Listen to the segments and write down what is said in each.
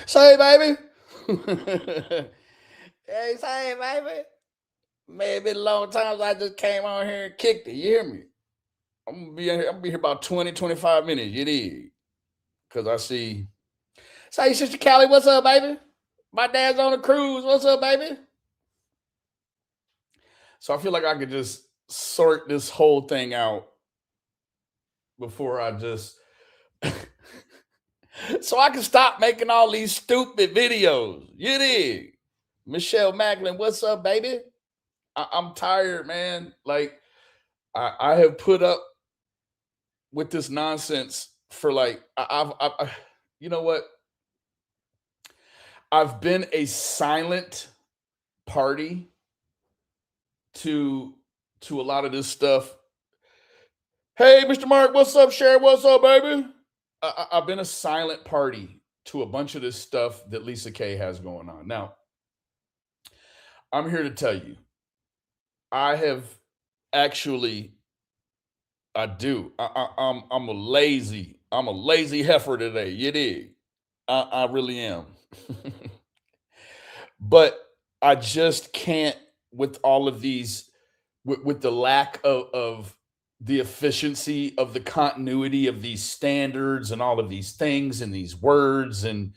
Say, baby. Hey, say, baby. May have been a long time I just came on here and kicked it. You hear me? I'm gonna be here about 20, 25 minutes. You did. Cause I see. Say, Sister Callie, what's up, baby? My dad's on a cruise. What's up, baby? So I feel like I could just sort this whole thing out before I just so I can stop making all these stupid videos. You dig? Michelle Macklin, what's up, baby? I'm tired, man. Like I have put up with this nonsense for like you know what? I've been a silent party to to a lot of this stuff. Hey, Mr. Mark, what's up, Cher? What's up, baby? I've been a silent party to a bunch of this stuff that Lisa K has going on. Now, I'm here to tell you, I have actually, I do. I'm a lazy heifer today. You dig? I really am. But I just can't with all of these with the lack of the efficiency of the continuity of these standards and all of these things and these words and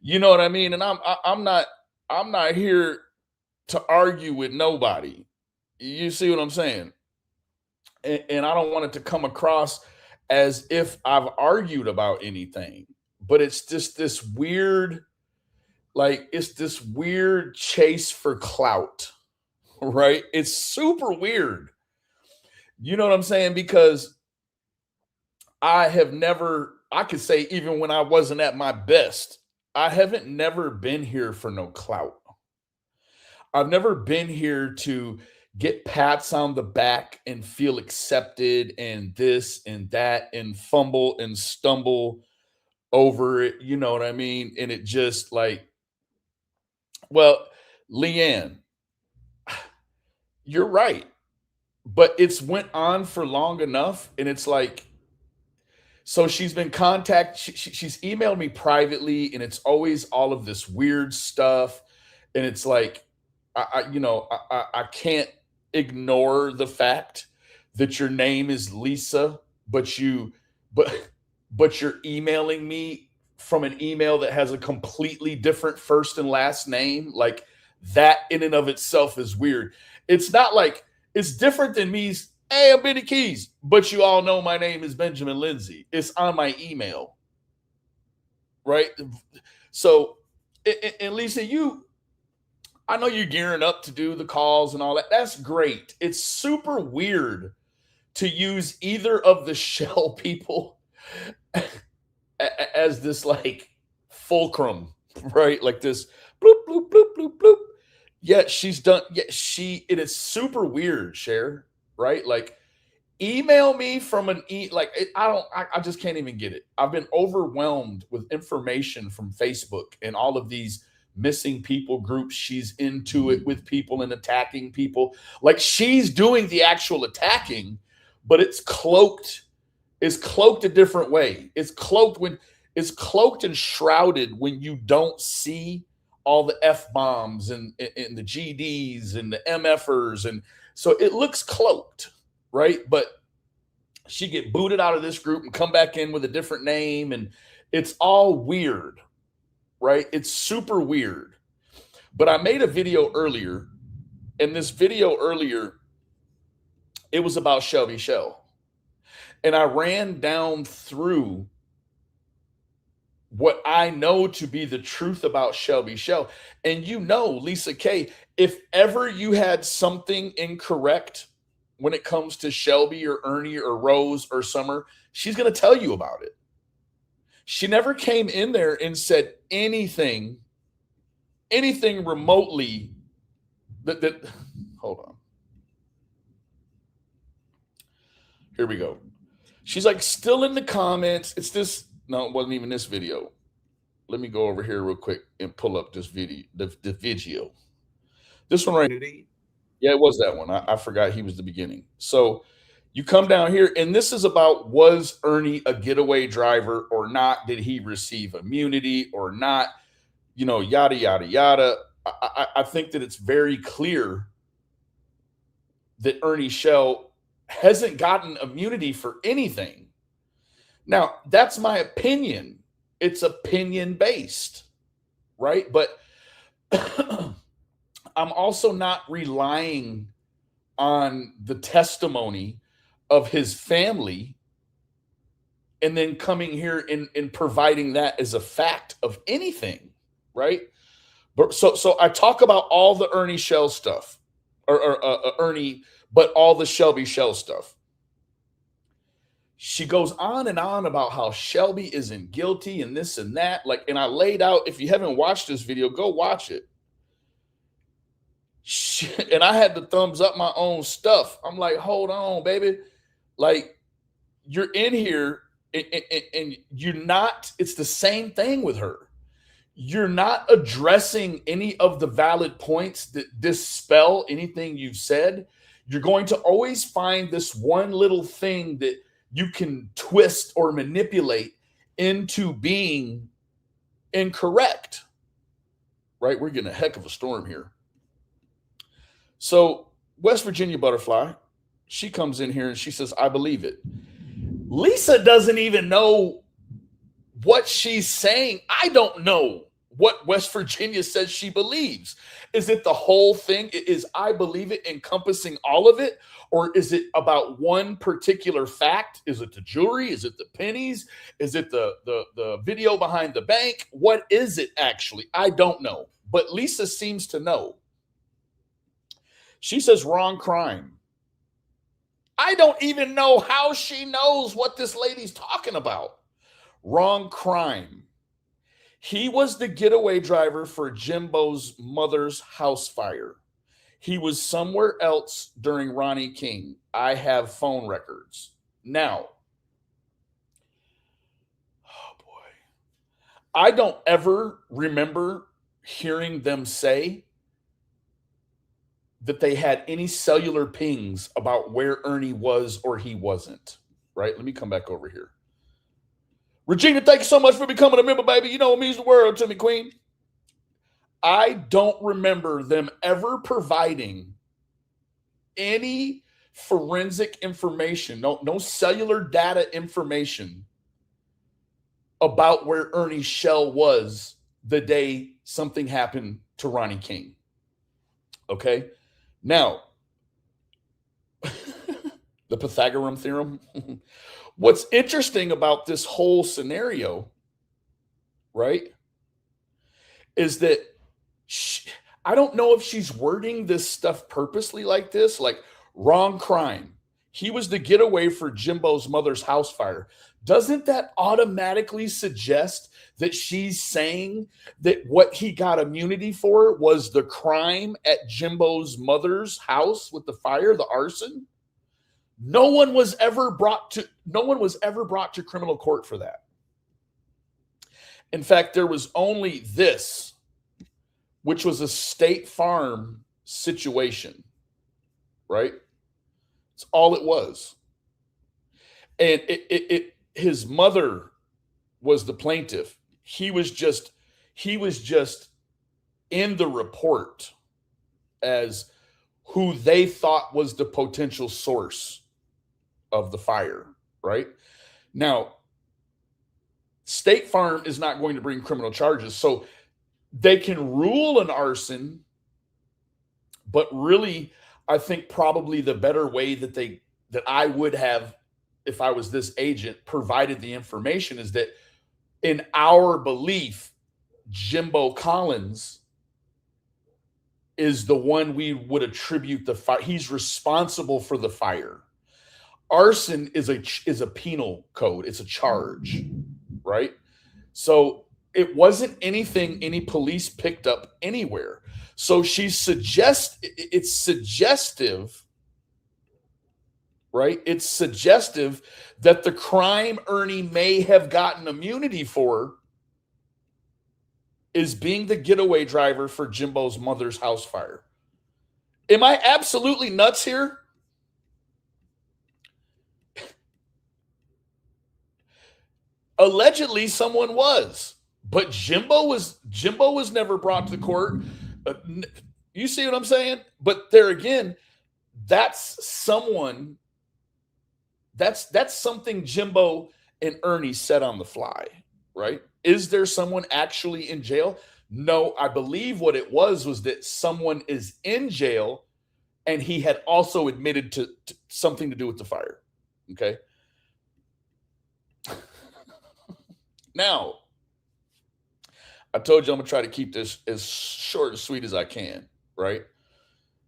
you know what I mean. And I'm not here to argue with nobody. You see what I'm saying? And I don't want it to come across as if I've argued about anything, but it's just this weird, like it's this weird chase for clout, right? It's super weird. You know what I'm saying? Because I have never, I could say even when I wasn't at my best, I haven't never been here for no clout. I've never been here to get pats on the back and feel accepted and this and that and fumble and stumble over it. You know what I mean? And it just like, well, Leanne, you're right. But it's went on for long enough. And it's like, so she's been she's emailed me privately and it's always all of this weird stuff. And it's like, I can't ignore the fact that your name is Lisa, but but but you're emailing me from an email that has a completely different first and last name. Like that in and of itself is weird. It's not like it's different than me. Hey, I'm Benny Keys, but you all know my name is Benjamin Lindsay. It's on my email, right? So, and Lisa, I know you're gearing up to do the calls and all that. That's great. It's super weird to use either of the shell people as this like fulcrum, right? Like this bloop, bloop, bloop, bloop, bloop. Yet she's done, yet it is super weird, Cher, right? Like, email me from like, I just can't even get it. I've been overwhelmed with information from Facebook and all of these missing people groups. She's into it with people and attacking people. Like she's doing the actual attacking, but it's cloaked a different way. It's cloaked and shrouded when you don't see all the F bombs and the GDs and the MFers. And so it looks cloaked, right? But she get booted out of this group and come back in with a different name. And it's all weird, right? It's super weird. But I made a video earlier, and this video earlier, it was about Shelby Shell. And I ran down through what I know to be the truth about Shelby Shell. And you know, Lisa K, if ever you had something incorrect when it comes to Shelby or Ernie or Rose or Summer, she's going to tell you about it. She never came in there and said anything remotely that hold on. Here we go. She's like still in the comments. It's this. No, it wasn't even this video. Let me go over here real quick and pull up this video. The video. This one right. Yeah, it was that one. I forgot he was the beginning. So you come down here, and this is about was Ernie a getaway driver or not? Did he receive immunity or not? yada, yada, yada. I think that it's very clear that Ernie Shell hasn't gotten immunity for anything. Now, that's my opinion. It's opinion based, right? But I'm also not relying on the testimony of his family and then coming here and providing that as a fact of anything, right? But so I talk about all the Ernie Shell stuff, or Ernie, but all the Shelby Shell stuff. She goes on and on about how Shelby isn't guilty and this and that. And I laid out, if you haven't watched this video, go watch it. And I had to thumbs up my own stuff. I'm like, hold on, baby. Like, you're in here and you're not, it's the same thing with her. You're not addressing any of the valid points that dispel anything you've said. You're going to always find this one little thing that you can twist or manipulate into being incorrect, right? We're getting a heck of a storm here. So West Virginia Butterfly, she comes in here and she says, I believe it. Lisa doesn't even know what she's saying. I don't know what West Virginia says she believes. Is it the whole thing? Is I believe it encompassing all of it? Or is it about one particular fact? Is it the jewelry? Is it the pennies? Is it the video behind the bank? What is it actually? I don't know. But Lisa seems to know. She says wrong crime. I don't even know how she knows what this lady's talking about. Wrong crime. He was the getaway driver for Jimbo's mother's house fire. He was somewhere else during Ronnie King. I have phone records. Now, oh boy, I don't ever remember hearing them say that they had any cellular pings about where Ernie was or he wasn't, right? Let me come back over here. Regina, thank you so much for becoming a member, baby. You know it means the world to me, Queen. I don't remember them ever providing any forensic information, no cellular data information about where Ernie Shell was the day something happened to Ronnie King. Okay? Now, the Pythagorean theorem. What's interesting about this whole scenario, right, is that I don't know if she's wording this stuff purposely like this, like wrong crime. He was the getaway for Jimbo's mother's house fire. Doesn't that automatically suggest that she's saying that what he got immunity for was the crime at Jimbo's mother's house with the fire, the arson? No one was ever brought to criminal court for that. In fact, there was only this, which was a State Farm situation, right? It's all it was. And his mother was the plaintiff. He was just in the report as who they thought was the potential source of the fire, right? Now, State Farm is not going to bring criminal charges, so they can rule an arson, but really, I think probably the better way that I would have, if I was this agent, provided the information is that in our belief, Jimbo Collins is the one we would attribute the fire. He's responsible for the fire. Arson is a penal code. It's a charge, right? So it wasn't anything any police picked up anywhere. So it's suggestive, right? It's suggestive that the crime Ernie may have gotten immunity for is being the getaway driver for Jimbo's mother's house fire. Am I absolutely nuts here? Allegedly, someone was. But Jimbo was never brought to the court. You see what I'm saying? But there again, that's someone that's something Jimbo and Ernie said on the fly, right? Is there someone actually in jail? No, I believe what it was that someone is in jail and he had also admitted to something to do with the fire. Okay. Now, I told you I'm gonna try to keep this as short and sweet as I can, right?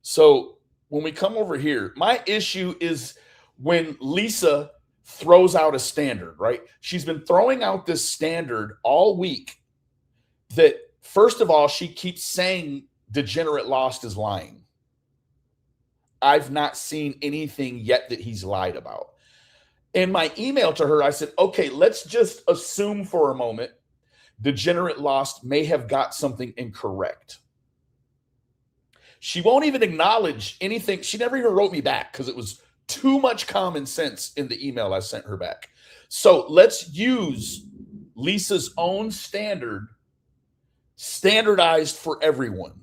So when we come over here, my issue is when Lisa throws out a standard, right? She's been throwing out this standard all week that, first of all, she keeps saying Degenerate Lost is lying. I've not seen anything yet that he's lied about. In my email to her, I said, okay, let's just assume for a moment Degenerate Lost may have got something incorrect. She won't even acknowledge anything. She never even wrote me back because it was too much common sense in the email I sent her back. So let's use Lisa's own standard, standardized for everyone.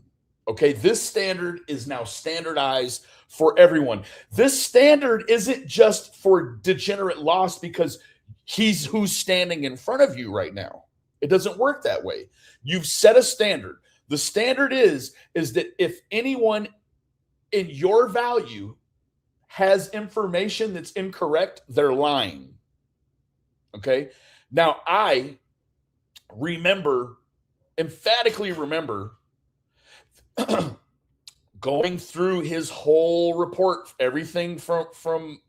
Okay, this standard is now standardized for everyone. This standard isn't just for Degenerate Lost because he's who's standing in front of you right now. It doesn't work that way. You've set a standard. The standard is that if anyone in your value has information that's incorrect, they're lying. Okay? Now, I emphatically remember going through his whole report, everything from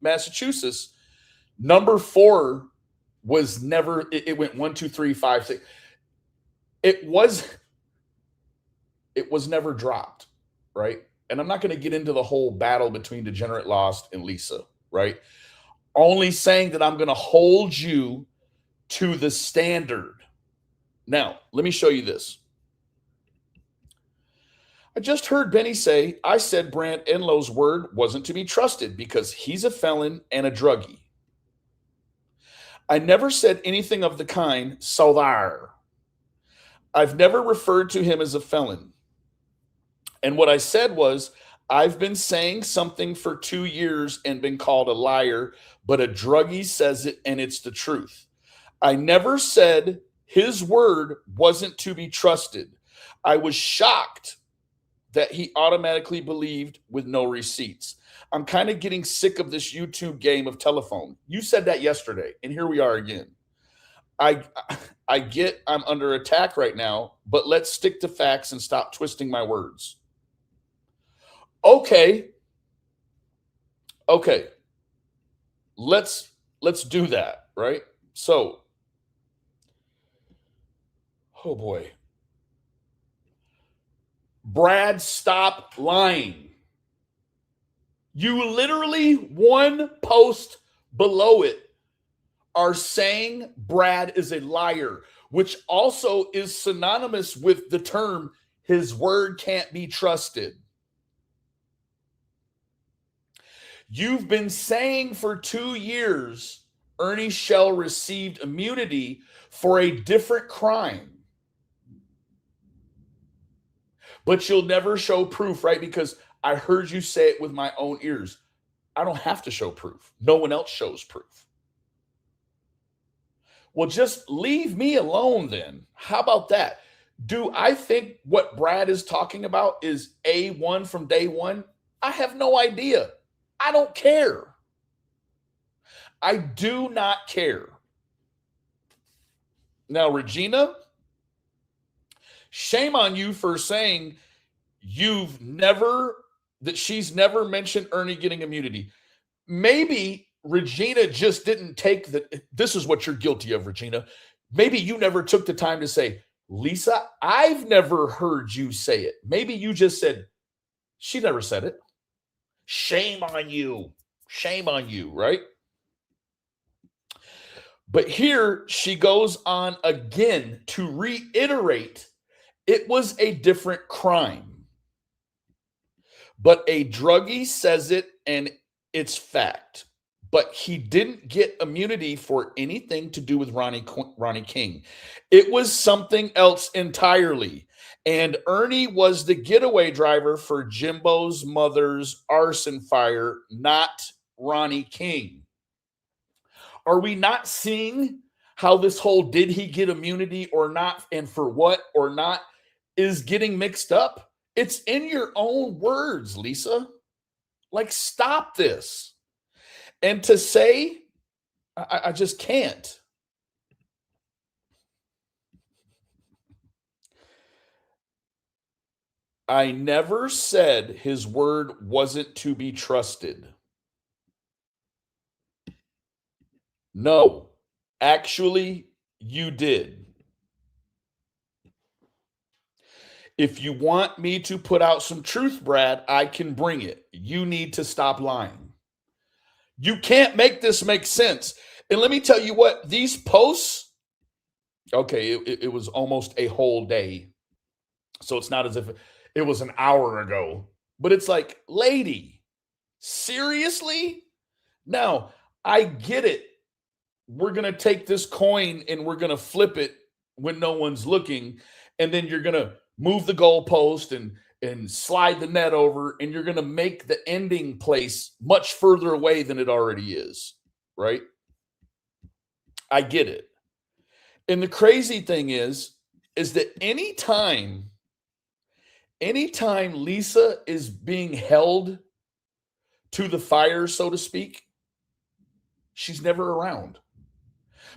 Massachusetts. Number 4 was never, it went 1, 2, 3, 5, 6. It was never dropped, right? And I'm not going to get into the whole battle between Degenerate Lost and Lisa, right? Only saying that I'm going to hold you to the standard. Now, let me show you this. I just heard Benny say, I said Brant Enlow's word wasn't to be trusted because he's a felon and a druggie. I never said anything of the kind, so there. I've never referred to him as a felon. And what I said was, I've been saying something for 2 years and been called a liar, but a druggie says it and it's the truth. I never said his word wasn't to be trusted. I was shocked that he automatically believed with no receipts. I'm kind of getting sick of this YouTube game of telephone. You said that yesterday, and here we are again. I get I'm under attack right now, but let's stick to facts and stop twisting my words. Okay. Let's do that, right? So, oh boy. Brad, stop lying. You literally, one post below it, are saying Brad is a liar, which also is synonymous with the term his word can't be trusted. You've been saying for 2 years Ernie Shell received immunity for a different crime. But you'll never show proof, right? Because I heard you say it with my own ears. I don't have to show proof. No one else shows proof. Well, just leave me alone then. How about that? Do I think what Brad is talking about is A1 from day one? I have no idea. I don't care. I do not care. Now, Regina, shame on you for saying she's never mentioned Ernie getting immunity. Maybe Regina just didn't take this is what you're guilty of, Regina. Maybe you never took the time to say, Lisa, I've never heard you say it. Maybe you just said, she never said it. Shame on you. Shame on you, right? But here she goes on again to reiterate it was a different crime. But a druggie says it and it's fact. but he didn't get immunity for anything to do with Ronnie King. It was something else entirely. And Ernie was the getaway driver for Jimbo's mother's arson fire, not Ronnie King. Are we not seeing how this whole did he get immunity or not, and for what or not, is getting mixed up? It's in your own words, Lisa. Like, stop this. And to say, I just can't. I never said his word wasn't to be trusted. No, actually, you did. If you want me to put out some truth, Brad, I can bring it. You need to stop lying. You can't make this make sense. And let me tell you what, these posts, okay, it was almost a whole day. So it's not as if it was an hour ago, but it's like, lady, seriously? Now, I get it. We're going to take this coin and we're going to flip it when no one's looking. And then you're going to move the goalpost and slide the net over, and you're going to make the ending place much further away than it already is, right? I get it. And the crazy thing is that anytime Lisa is being held to the fire, so to speak, she's never around.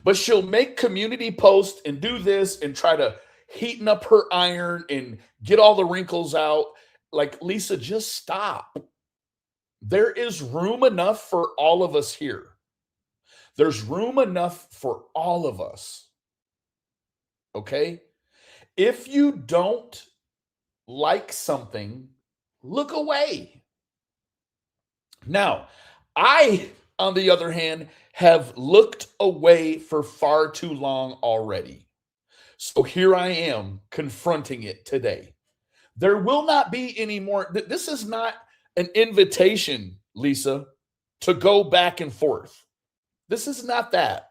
But she'll make community posts and do this and try to heaten up her iron and get all the wrinkles out. Like, Lisa, just stop. There is room enough for all of us here. There's room enough for all of us. Okay? If you don't like something, look away. Now, I, on the other hand, have looked away for far too long already. So here I am confronting it today. There will not be any more. This is not an invitation, Lisa, to go back and forth. This is not that.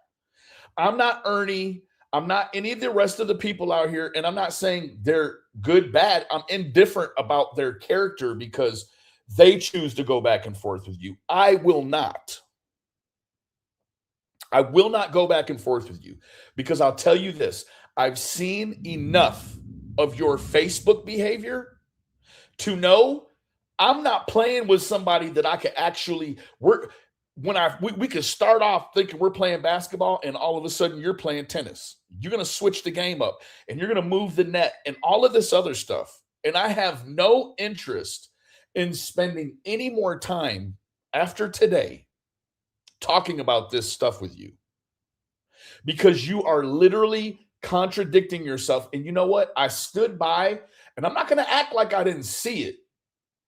I'm not Ernie. I'm not any of the rest of the people out here. And I'm not saying they're good, bad. I'm indifferent about their character because they choose to go back and forth with you. I will not. I will not go back and forth with you because I'll tell you this. I've seen enough of your Facebook behavior to know I'm not playing with somebody that I could actually work. We could start off thinking we're playing basketball and all of a sudden you're playing tennis. You're going to switch the game up and you're going to move the net and all of this other stuff. And I have no interest in spending any more time after today talking about this stuff with you because you are literally contradicting yourself. And you know what? I stood by, and I'm not going to act like I didn't see it.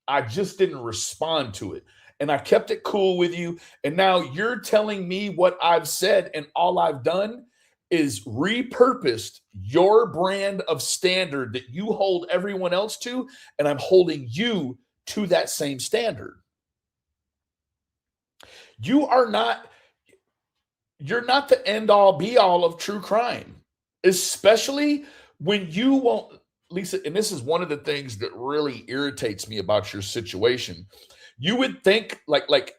I just didn't respond to it. And I kept it cool with you. And now you're telling me what I've said, and all I've done is repurposed your brand of standard that you hold everyone else to, and I'm holding you to that same standard. You're not the end all be all of true crime, especially when you won't, Lisa, and this is one of the things that really irritates me about your situation. You would think like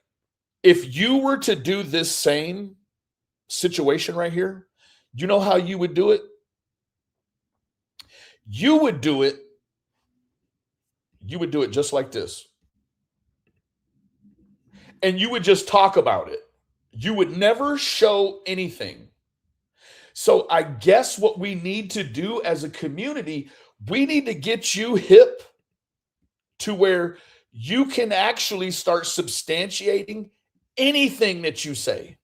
if you were to do this same situation right here, you know how you would do it? You would do it just like this. And you would just talk about it. You would never show anything. So I guess what we need to do as a community, we need to get you hip to where you can actually start substantiating anything that you say.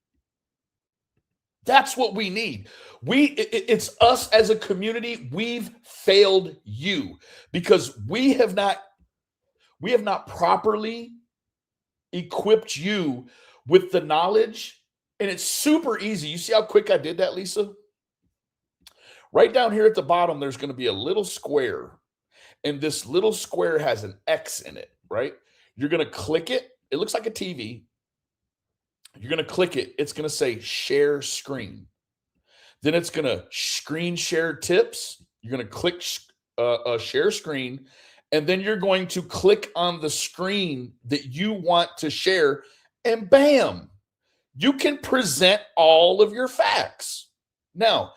That's what we need. It's us as a community. We've failed you because we have not properly equipped you with the knowledge. And it's super easy. You see how quick I did that, Lisa? Right down here at the bottom, there's going to be a little square. And this little square has an X in it, right? You're going to click it. It looks like a TV. You're going to click it. It's going to say share screen. Then it's going to screen share tips. You're going to click share screen. And then you're going to click on the screen that you want to share. And bam, you can present all of your facts. Now,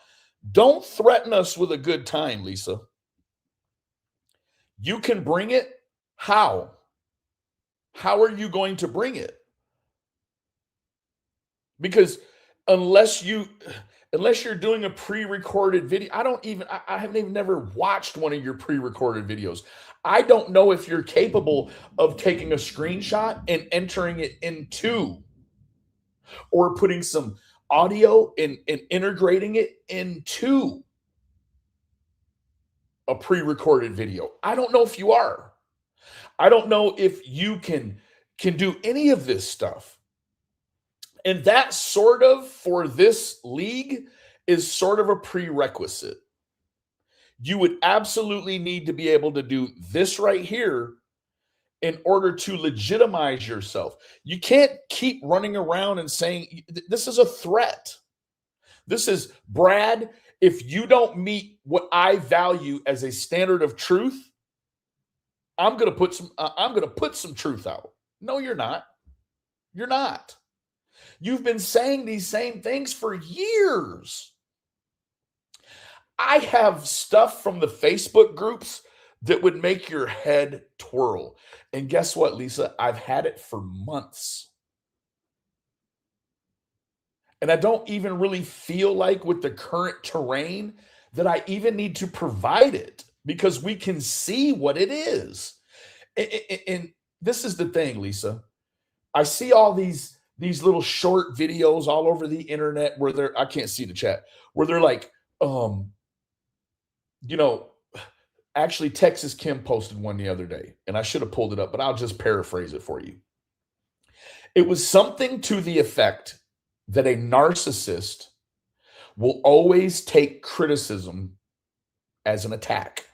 don't threaten us with a good time, Lisa. You can bring it. How? How are you going to bring it? Because unless you're doing a pre-recorded video, I haven't even never watched one of your pre-recorded videos. I don't know if you're capable of taking a screenshot and entering it into, or putting some audio and integrating it into a pre-recorded video. I don't know if you are. I don't know if you can do any of this stuff. And that sort of, for this league, is sort of a prerequisite. You would absolutely need to be able to do this right here in order to legitimize yourself. You can't keep running around and saying, this is a threat. This is, Brad, if you don't meet what I value as a standard of truth, I'm going to put some truth out. No, you're not. You're not. You've been saying these same things for years. I have stuff from the Facebook groups that would make your head twirl. And guess what, Lisa? I've had it for months. And I don't even really feel like, with the current terrain, that I even need to provide it, because we can see what it is. And this is the thing, Lisa. I see all these little short videos all over the internet where I can't see the chat, where they're like, actually Texas Kim posted one the other day, and I should have pulled it up, but I'll just paraphrase it for you. It was something to the effect that a narcissist will always take criticism as an attack.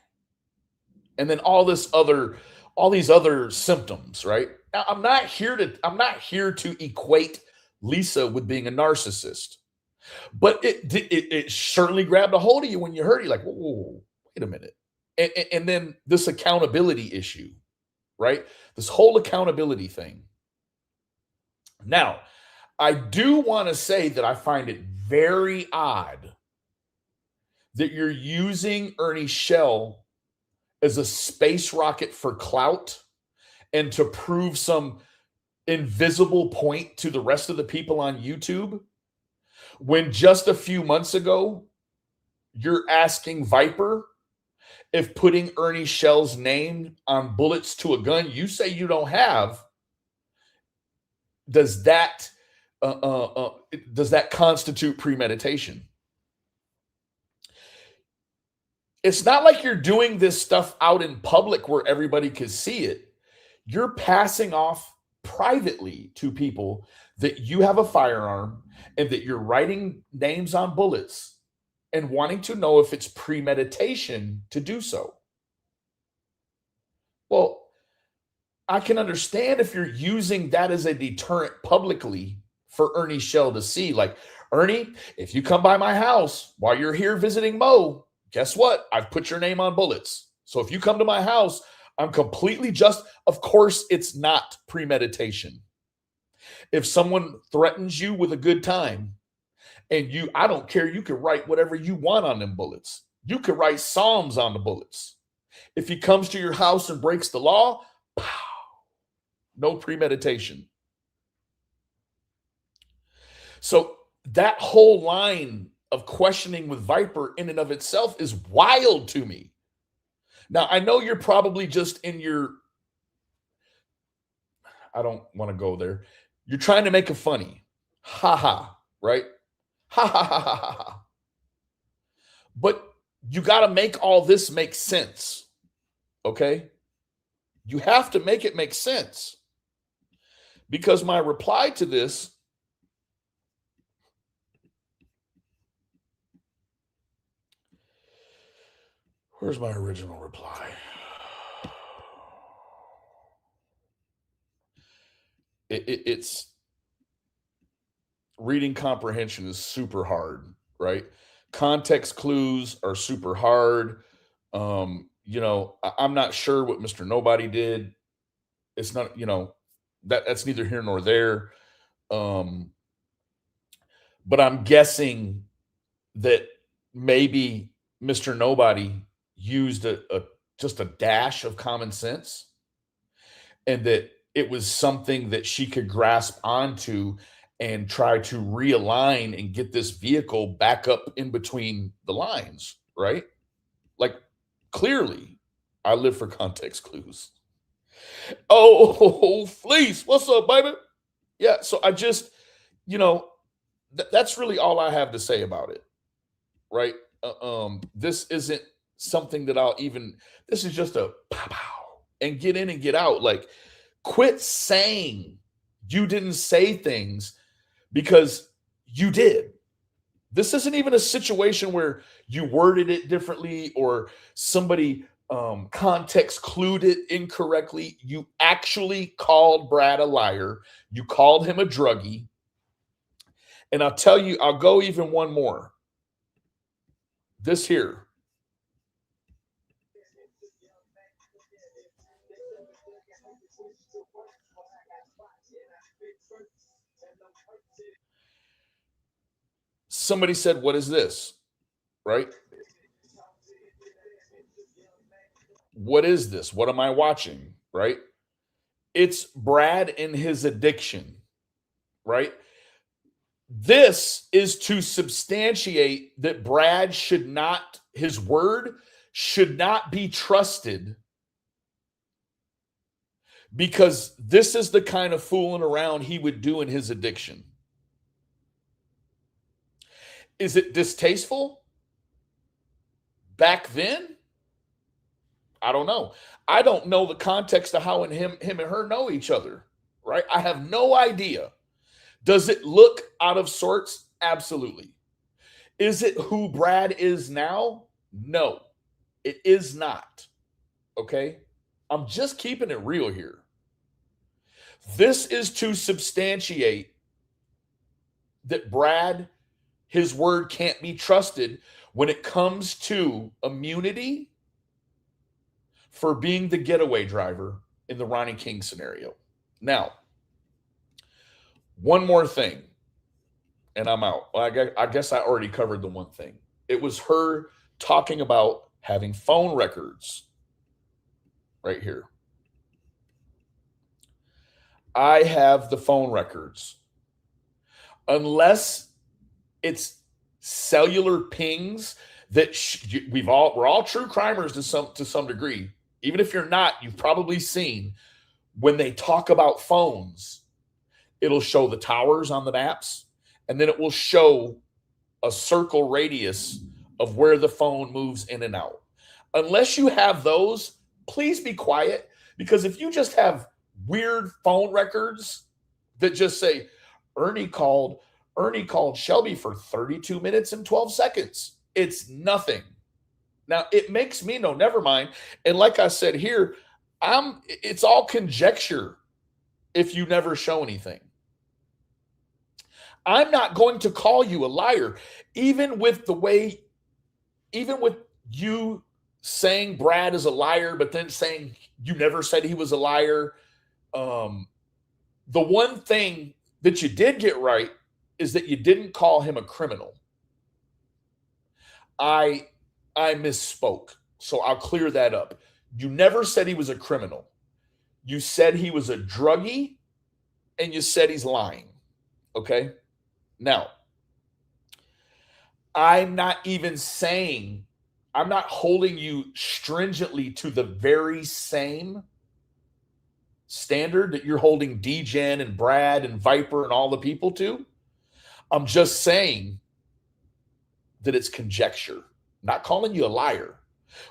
And then all these other symptoms, right? Now, I'm not here to equate Lisa with being a narcissist, but it certainly grabbed a hold of you when you heard it. You're like, whoa, wait a minute. And then this accountability issue, right? This whole accountability thing. Now, I do want to say that I find it very odd that you're using Ernie Shell as a space rocket for clout and to prove some invisible point to the rest of the people on YouTube, when just a few months ago, you're asking Viper if putting Ernie Shell's name on bullets to a gun you say you don't have, does that constitute premeditation? It's not like you're doing this stuff out in public where everybody can see it. You're passing off privately to people that you have a firearm and that you're writing names on bullets and wanting to know if it's premeditation to do so. Well, I can understand if you're using that as a deterrent publicly for Ernie Shell to see, like, Ernie, if you come by my house while you're here visiting Mo, guess what? I've put your name on bullets. So if you come to my house, I'm completely just, of course, it's not premeditation. If someone threatens you with a good time and I don't care, you can write whatever you want on them bullets. You can write Psalms on the bullets. If he comes to your house and breaks the law, pow, no premeditation. So that whole line of questioning with Viper in and of itself is wild to me. Now, I know you're probably just in your, I don't want to go there. You're trying to make it funny. Ha ha, right? Ha ha ha ha ha ha. But you got to make all this make sense. Okay? You have to make it make sense. Because my reply to this, where's my original reply? It's reading comprehension is super hard, right? Context clues are super hard. I'm not sure what Mr. Nobody did. It's not, that's neither here nor there. Um, but I'm guessing that maybe Mr. Nobody used a just a dash of common sense, and that it was something that she could grasp onto and try to realign and get this vehicle back up in between the lines, right? Like, clearly, I live for context clues. Oh, Fleece, what's up, baby? Yeah, so I just, you know, that's really all I have to say about it, right? This isn't something that I'll even. This is just a pow pow and get in and get out. Like, quit saying you didn't say things because you did. This isn't even a situation where you worded it differently or somebody context clued it incorrectly. You actually called Brad a liar. You called him a druggie. And I'll tell you, I'll go even one more. This here. Somebody said, "What is this?" Right? What is this? What am I watching? Right? It's Brad and his addiction, right? This is to substantiate that Brad should not, his word should not be trusted, because this is the kind of fooling around he would do in his addiction. Is it distasteful? Back then? I don't know. I don't know the context of how him and her know each other, right? I have no idea. Does it look out of sorts? Absolutely. Is it who Brad is now? No, it is not. Okay? I'm just keeping it real here. This is to substantiate that Brad, his word can't be trusted when it comes to immunity for being the getaway driver in the Ronnie King scenario. Now, one more thing, and I'm out. I guess I already covered the one thing. It was her talking about having phone records right here. I have the phone records. Unless it's cellular pings that we're all true crimers to some degree. Even if you're not, you've probably seen when they talk about phones, it'll show the towers on the maps, and then it will show a circle radius of where the phone moves in and out. Unless you have those, please be quiet, because if you just have weird phone records that just say Ernie called Shelby for 32 minutes and 12 seconds, it's nothing. Now it makes me know, never mind. And like I said here, it's all conjecture if you never show anything. I'm not going to call you a liar, even with you saying Brad is a liar, but then saying you never said he was a liar. The one thing that you did get right is that you didn't call him a criminal. I misspoke, so I'll clear that up. You never said he was a criminal. You said he was a druggie, and you said he's lying. Okay? Now, I'm not holding you stringently to the very same standard that you're holding DGen and Brad and Viper and all the people to. I'm just saying that it's conjecture, not calling you a liar.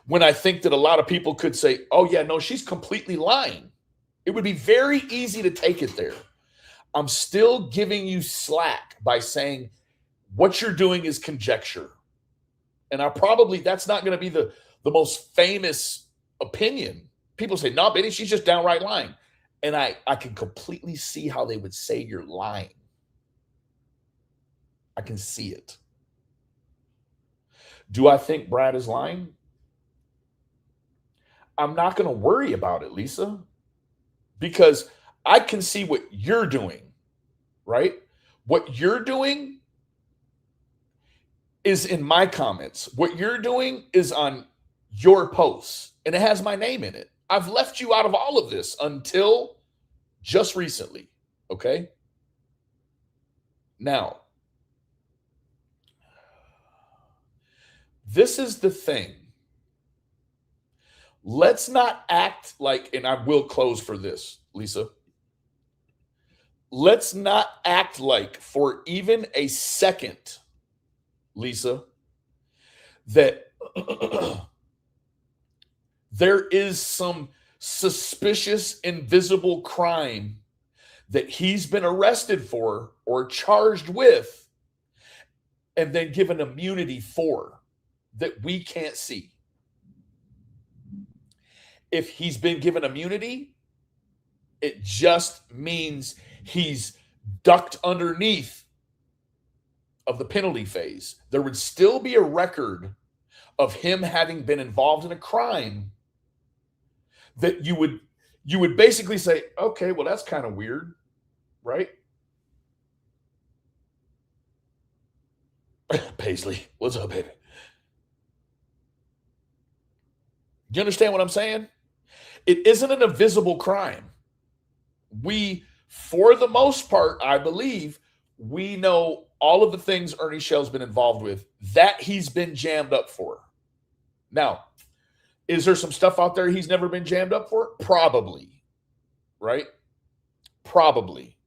When I think that a lot of people could say, oh, yeah, no, she's completely lying. It would be very easy to take it there. I'm still giving you slack by saying what you're doing is conjecture. And that's not going to be the most famous opinion. People say, no, Benny, she's just downright lying. And I can completely see how they would say you're lying. I can see it. Do I think Brad is lying? I'm not going to worry about it, Lisa, because I can see what you're doing, right? What you're doing is in my comments. What you're doing is on your posts, and it has my name in it. I've left you out of all of this until just recently, okay? Now, this is the thing. Let's not act like, and I will close for this, Lisa. Let's not act like for even a second, Lisa, that there is some suspicious invisible crime that he's been arrested for or charged with and then given immunity for that we can't see. If he's been given immunity, it just means he's ducked underneath of the penalty phase. There would still be a record of him having been involved in a crime that you would basically say, okay, well, that's kind of weird, right? Paisley, what's up, baby? Do you understand what I'm saying? It isn't an invisible crime. We, for the most part, I believe, we know all of the things Ernie Shell's been involved with that he's been jammed up for. Now, is there some stuff out there he's never been jammed up for? Probably, right? Probably.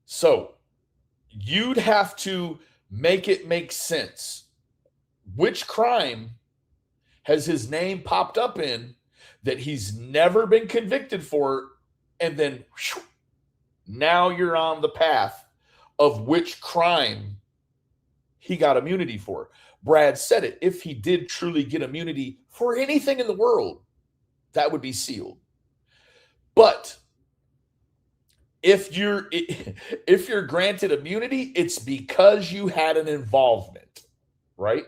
So you'd have to make it make sense. Which crime has his name popped up in that he's never been convicted for, and then whew, now you're on the path of which crime he got immunity for. Brad said it. If he did truly get immunity for anything in the world, that would be sealed. But if you're granted immunity, it's because you had an involvement, right?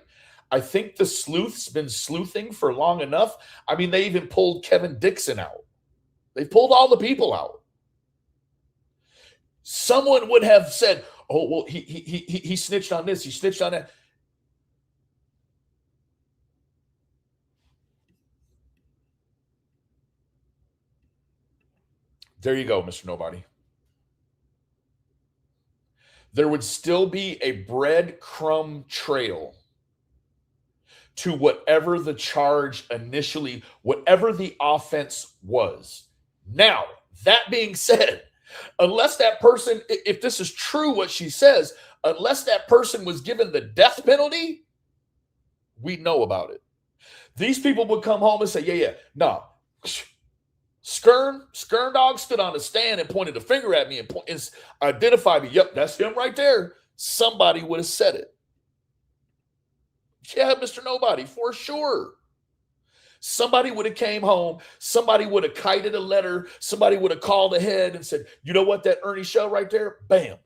I think the sleuth's been sleuthing for long enough. I mean, they even pulled Kevin Dixon out. They pulled all the people out. Someone would have said, oh, well, he snitched on this, he snitched on that. There you go, Mr. Nobody. There would still be a breadcrumb trail to whatever the charge initially, whatever the offense was. Now, that being said, unless that person, if this is true what she says, unless that person was given the death penalty, we know about it. These people would come home and say, no. Skern Dog stood on the stand and pointed a finger at me and identified me. Yep, that's him right there. Somebody would have said it. Yeah, Mr. Nobody, for sure. Somebody would have came home. Somebody would have kited a letter. Somebody would have called ahead and said, you know what, that Ernie Shell right there? Bam.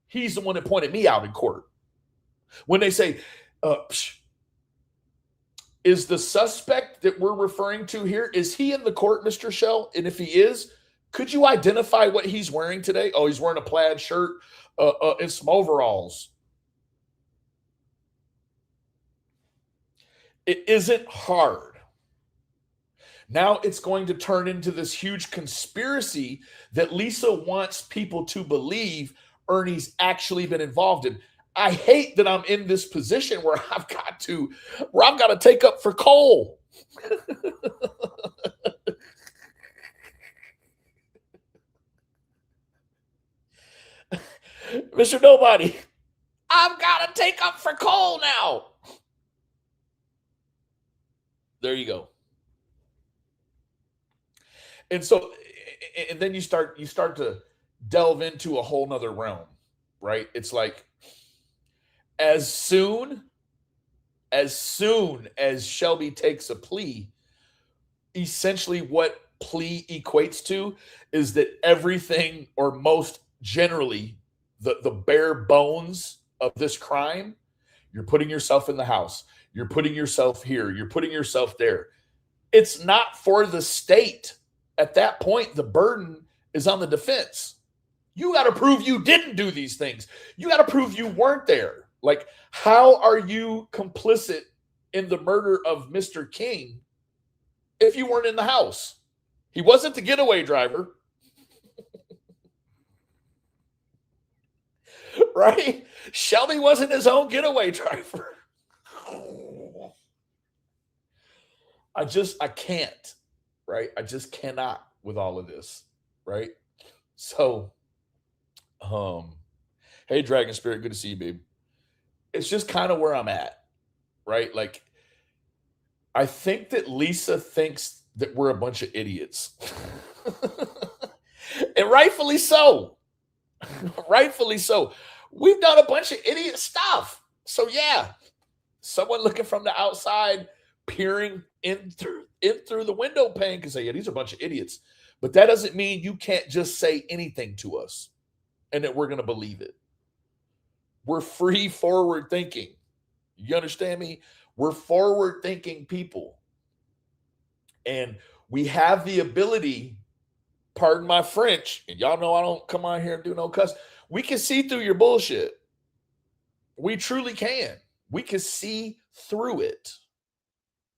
He's the one that pointed me out in court. When they say, is the suspect that we're referring to here, is he in the court, Mr. Shell? And if he is, could you identify what he's wearing today? Oh, he's wearing a plaid shirt and some overalls. It isn't hard. Now it's going to turn into this huge conspiracy that Lisa wants people to believe Ernie's actually been involved in. I hate that I'm in this position where I've got to take up for Cole. Mr. Nobody, I've got to take up for Cole now. There you go. And so, and then you start to delve into a whole nother realm, right? It's like, as soon as Shelby takes a plea, essentially what plea equates to is that everything or most generally the bare bones of this crime, you're putting yourself in the house, you're putting yourself here, you're putting yourself there. It's not for the state. At that point, the burden is on the defense. You got to prove you didn't do these things. You got to prove you weren't there. Like, how are you complicit in the murder of Mr. King if you weren't in the house? He wasn't the getaway driver. Right? Shelby wasn't his own getaway driver. I can't, right? I just cannot with all of this, right? So, hey, Dragon Spirit, good to see you, babe. It's just kind of where I'm at, right? Like, I think that Lisa thinks that we're a bunch of idiots. And rightfully so. Rightfully so. We've done a bunch of idiot stuff. So, yeah, someone looking from the outside, peering in through the window pane can say, yeah, these are a bunch of idiots. But that doesn't mean you can't just say anything to us and that we're going to believe it. We're free forward thinking. You understand me? We're forward thinking people. And we have the ability, pardon my French, and y'all know I don't come on here and do no cuss. We can see through your bullshit. We truly can. We can see through it.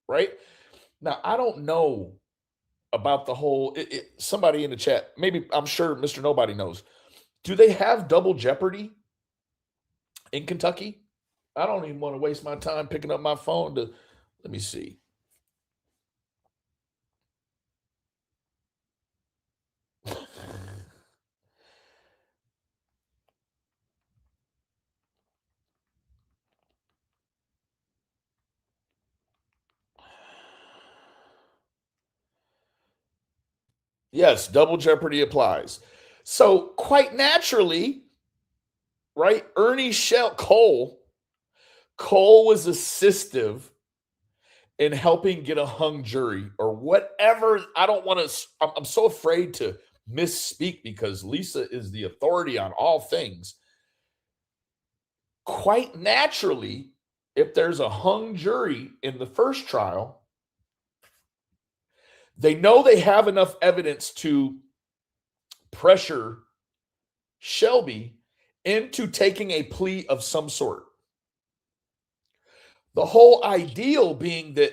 Right? Now, I don't know about the whole, somebody in the chat, maybe, I'm sure Mr. Nobody knows. Do they have double jeopardy in Kentucky? I don't even want to waste my time picking up my phone to, let me see. Yes, double jeopardy applies. So quite naturally, right? Ernie Cole was assistive in helping get a hung jury or whatever. I don't want to, I'm so afraid to misspeak because Lisa is the authority on all things. Quite naturally, if there's a hung jury in the first trial, they know they have enough evidence to pressure Shelby into taking a plea of some sort. The whole ideal being that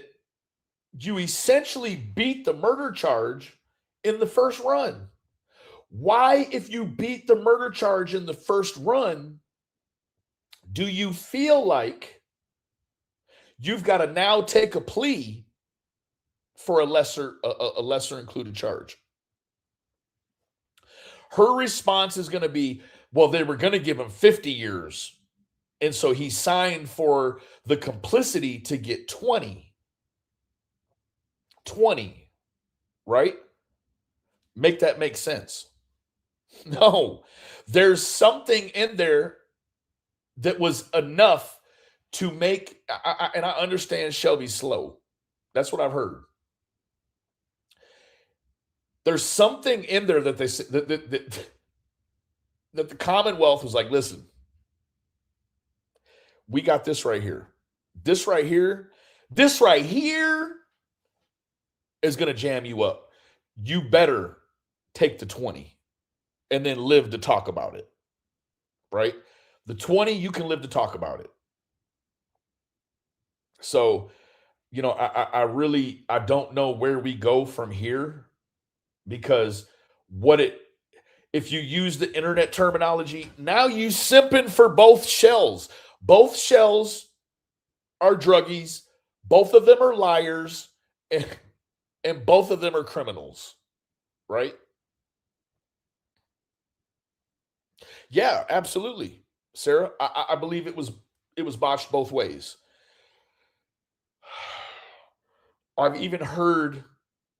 you essentially beat the murder charge in the first run. Why, if you beat the murder charge in the first run, do you feel like you've got to now take a plea for a lesser included charge? Her response is going to be, well, they were going to give him 50 years. And so he signed for the complicity to get 20. 20, right? Make that make sense. No, there's something in there that was enough to make, and I understand Shelby's slow. That's what I've heard. There's something in there that they that the Commonwealth was like, listen, we got this right here. This right here is going to jam you up. You better take the 20 and then live to talk about it, right? The 20, you can live to talk about it. So, you know, I don't know where we go from here, because if you use the internet terminology, now you simping for both shells. Both shells are druggies. Both of them are liars. And both of them are criminals, right? Yeah, absolutely, Sarah. I believe it was botched both ways. I've even heard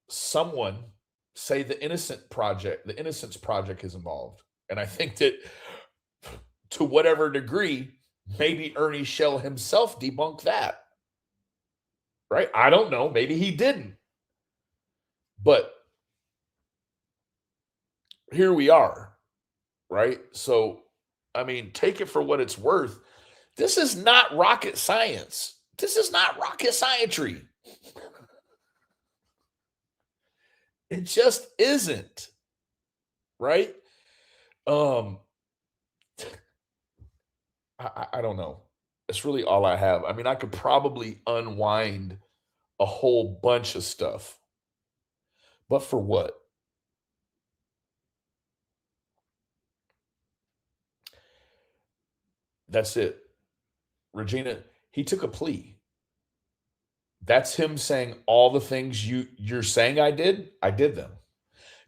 someone say the Innocence Project is involved. And I think that to whatever degree, maybe Ernie Shell himself debunked that. Right? I don't know. Maybe he didn't. But here we are. right? So, I mean, take it for what it's worth. This is not rocket science. This is not rocket scientry. It just isn't, right? Um, I don't know. That's really all I have. I mean, I could probably unwind a whole bunch of stuff, but for what? That's it. Regina, he took a plea. That's him saying all the things you're saying I did them.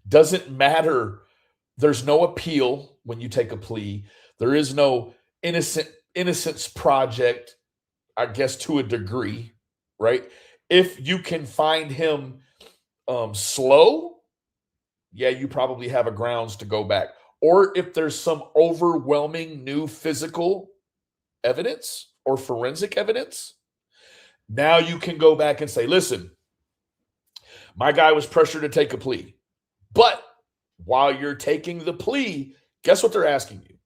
Doesn't matter. There's no appeal when you take a plea. There is no innocence project, I guess, to a degree, right? If you can find him slow, yeah, you probably have a grounds to go back. Or if there's some overwhelming new physical evidence or forensic evidence, now you can go back and say, listen, my guy was pressured to take a plea. But while you're taking the plea, guess what they're asking you?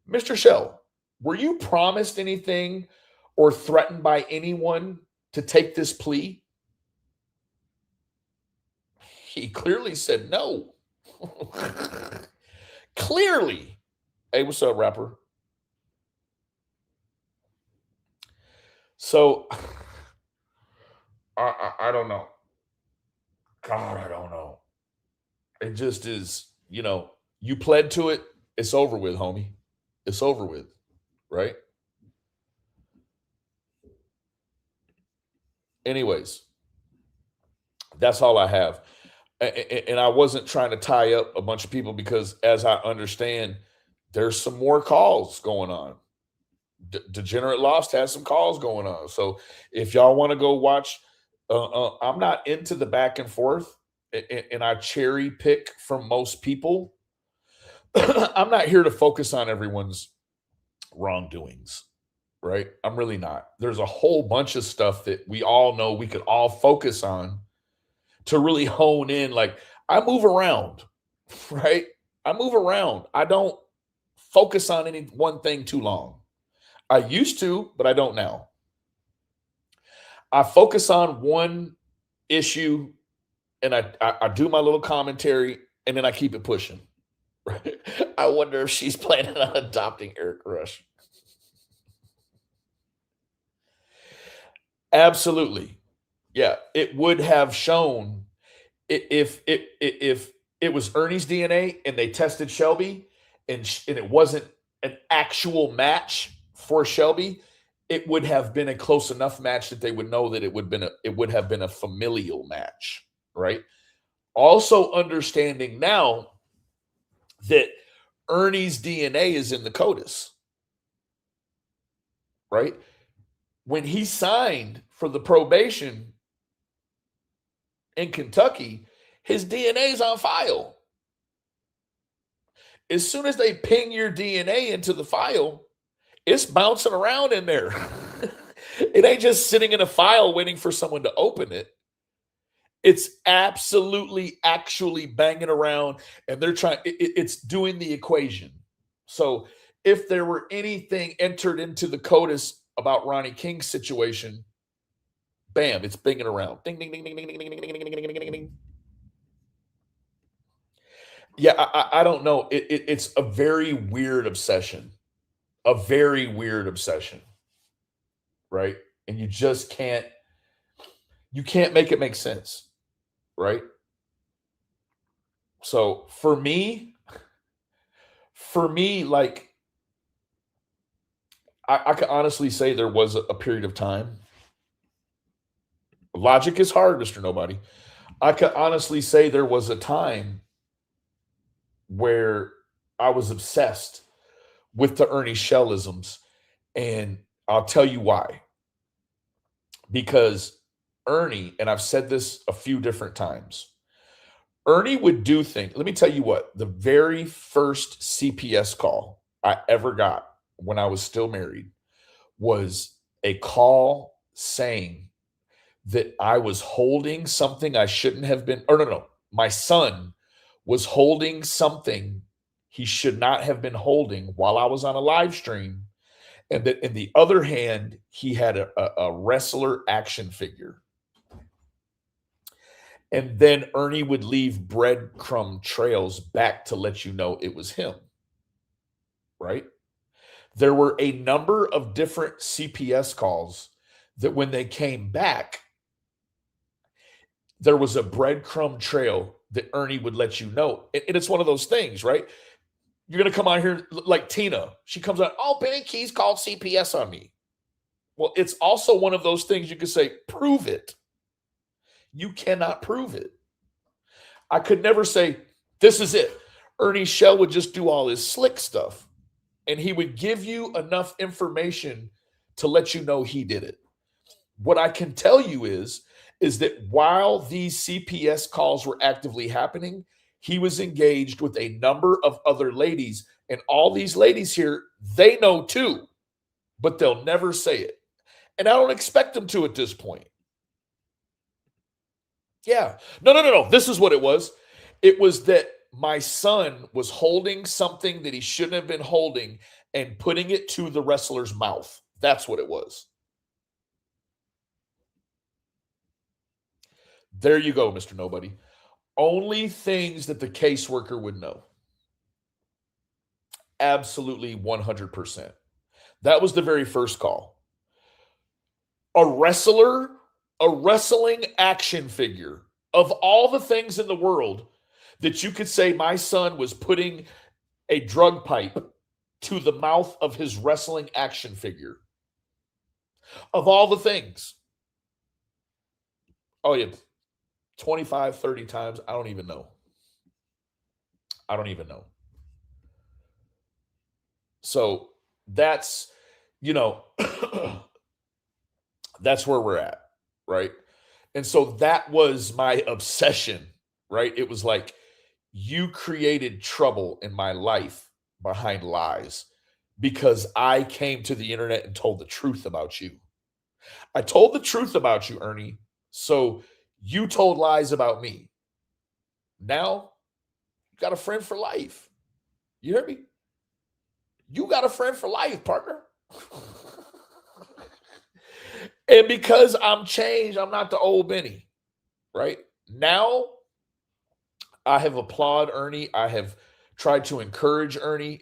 Mr. Shell, were you promised anything or threatened by anyone to take this plea? He clearly said no. Clearly. Hey, what's up, rapper? So I don't know. God, I don't know. It just is, you pled to it. It's over with, homie. It's over with, right? Anyways, that's all I have. And I wasn't trying to tie up a bunch of people because, as I understand, there's some more calls going on. Degenerate Lost has some calls going on. So if y'all want to go watch, I'm not into the back and forth, and I cherry pick from most people. I'm not here to focus on everyone's wrongdoings, right? I'm really not. There's a whole bunch of stuff that we all know we could all focus on to really hone in. Like, I move around, right? I move around. I don't focus on any one thing too long. I used to, but I don't now. I focus on one issue and I do my little commentary and then I keep it pushing. Right? I wonder if she's planning on adopting Eric Rush. Absolutely. Yeah, it would have shown if it was Ernie's DNA and they tested Shelby and it wasn't an actual match for Shelby, it would have been a close enough match that they would know that it would have been a familial match, right? Also understanding now that Ernie's DNA is in the CODIS, right? When he signed for the probation in Kentucky, his DNA is on file. As soon as they ping your DNA into the file, it's bouncing around in there. It ain't just sitting in a file waiting for someone to open it. It's absolutely actually banging around, and they're trying, it's doing the equation. So if there were anything entered into the CODIS about Ronnie King's situation, bam, it's banging around. Ding, ding, ding, ding, ding, ding, ding, ding, ding, ding, ding, ding. Yeah, I don't know. It's a very weird obsession. A very weird obsession. Right? And you just can't make it make sense. Right? So for me, like, I can honestly say there was a period of time. Logic is hard, Mr. Nobody. I can honestly say there was a time where I was obsessed with the Ernie Shellisms. And I'll tell you why. Because Ernie, and I've said this a few different times, Ernie would do things. Let me tell you what, the very first CPS call I ever got when I was still married was a call saying that I was holding something I shouldn't have been, or no, my son was holding something he should not have been holding while I was on a live stream. And that in the other hand, he had a wrestler action figure. And then Ernie would leave breadcrumb trails back to let you know it was him, right? There were a number of different CPS calls that when they came back, there was a breadcrumb trail that Ernie would let you know. And it's one of those things, right? You're going to come on here like Tina. She comes out, oh, Benny Keys called CPS on me. Well, it's also one of those things you could say, prove it. You cannot prove it. I could never say, this is it. Ernie Shell would just do all his slick stuff. And he would give you enough information to let you know he did it. What I can tell you is that while these CPS calls were actively happening, he was engaged with a number of other ladies. And all these ladies here, they know too, but they'll never say it. And I don't expect them to at this point. Yeah. No. This is what it was. It was that my son was holding something that he shouldn't have been holding and putting it to the wrestler's mouth. That's what it was. There you go, Mr. Nobody. Only things that the caseworker would know. Absolutely 100%. That was the very first call. A wrestling action figure, of all the things in the world that you could say my son was putting a drug pipe to the mouth of his wrestling action figure. Of all the things. Oh, yeah. 25, 30 times. I don't even know. So that's, that's where we're at, right? And so that was my obsession, right? It was like, you created trouble in my life behind lies because I came to the internet and told the truth about you. I told the truth about you, Ernie. So you told lies about me. Now, you got a friend for life. You hear me? You got a friend for life, partner. And because I'm changed, I'm not the old Benny, right? Now, I have applauded Ernie. I have tried to encourage Ernie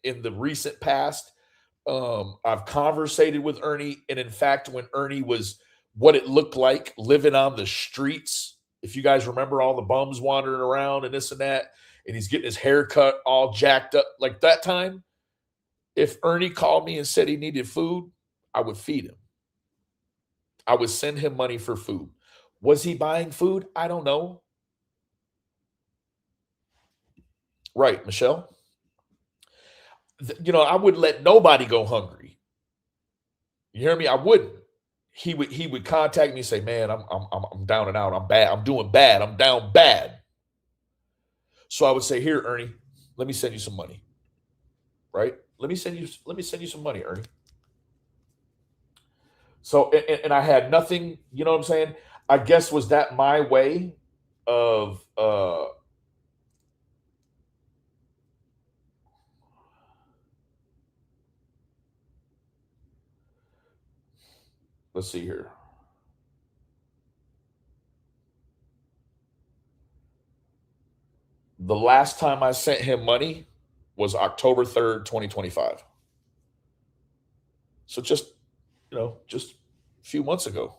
in the recent past. I've conversated with Ernie. And in fact, when Ernie was what it looked like living on the streets, if you guys remember all the bums wandering around and this and that, and he's getting his hair cut all jacked up, like that time, if Ernie called me and said he needed food, I would feed him. I would send him money for food. Was he buying food? I don't know. Right, Michelle? I would let nobody go hungry. You hear me? I wouldn't. He would contact me and say, man, I'm down and out. I'm bad. I'm doing bad. I'm down bad. So I would say, here, Ernie, let me send you some money. Right? Let me send you some money, Ernie. So, and I had nothing, you know what I'm saying? I guess, was that my way of, let's see here. The last time I sent him money was October 3rd, 2025. So just a few months ago.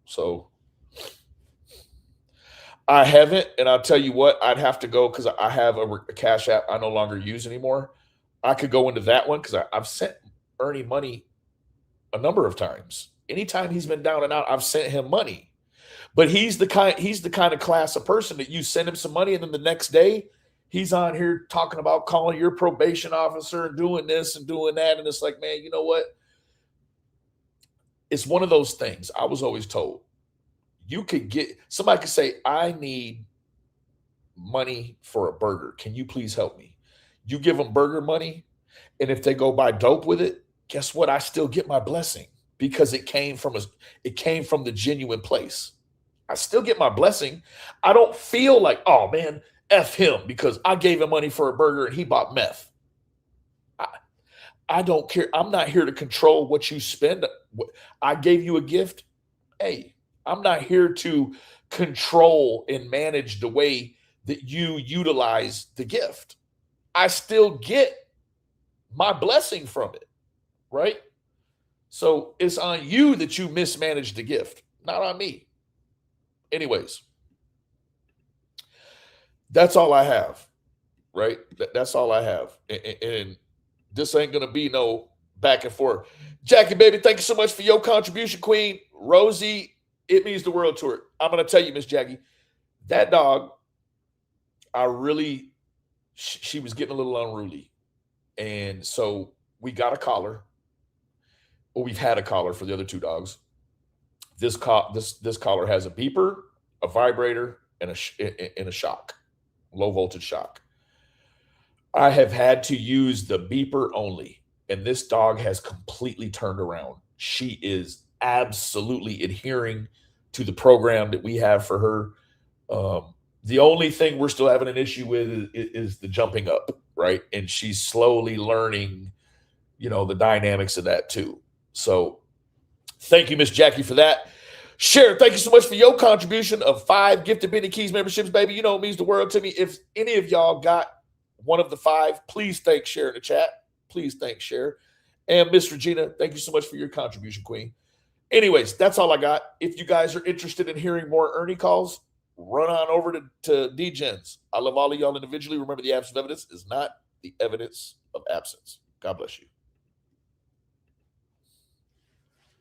So I haven't, and I'll tell you what, I'd have to go because I have a Cash App I no longer use anymore. I could go into that one because I've sent Ernie money a number of times. Anytime he's been down and out, I've sent him money. But he's the kind of class of person that you send him some money, and then the next day he's on here talking about calling your probation officer and doing this and doing that. And it's like, man, you know what? It's one of those things. I was always told somebody could say, I need money for a burger. Can you please help me? You give them burger money, and if they go buy dope with it, guess what? I still get my blessing because it came from the genuine place. I still get my blessing. I don't feel like, oh man, F him because I gave him money for a burger and he bought meth. I don't care. I'm not here to control what you spend. I gave you a gift. Hey, I'm not here to control and manage the way that you utilize the gift. I still get my blessing from it, right? So it's on you that you mismanaged the gift, not on me. Anyways, that's all I have, right? That's all I have. And this ain't going to be no back and forth. Jackie, baby, thank you so much for your contribution, Queen. Rosie, it means the world to her. I'm going to tell you, Miss Jackie, that dog, she was getting a little unruly. And so we got a collar. Well, we've had a collar for the other two dogs. This collar has a beeper, a vibrator, and a shock, low voltage shock. I have had to use the beeper only, and this dog has completely turned around. She is absolutely adhering to the program that we have for her. The only thing we're still having an issue with is the jumping up, right? And she's slowly learning, the dynamics of that too. So thank you, Miss Jackie, for that. Sharon, thank you so much for your contribution of 5 gifted Benny Keys memberships, baby. You know it means the world to me. If any of y'all got one of the 5, please thank Sharon in the chat. Please thank Sharon. And Miss Regina, thank you so much for your contribution, Queen. Anyways, that's all I got. If you guys are interested in hearing more Ernie calls, run on over to D-Gens. I love all of y'all individually. Remember, the absence of evidence is not the evidence of absence. God bless you.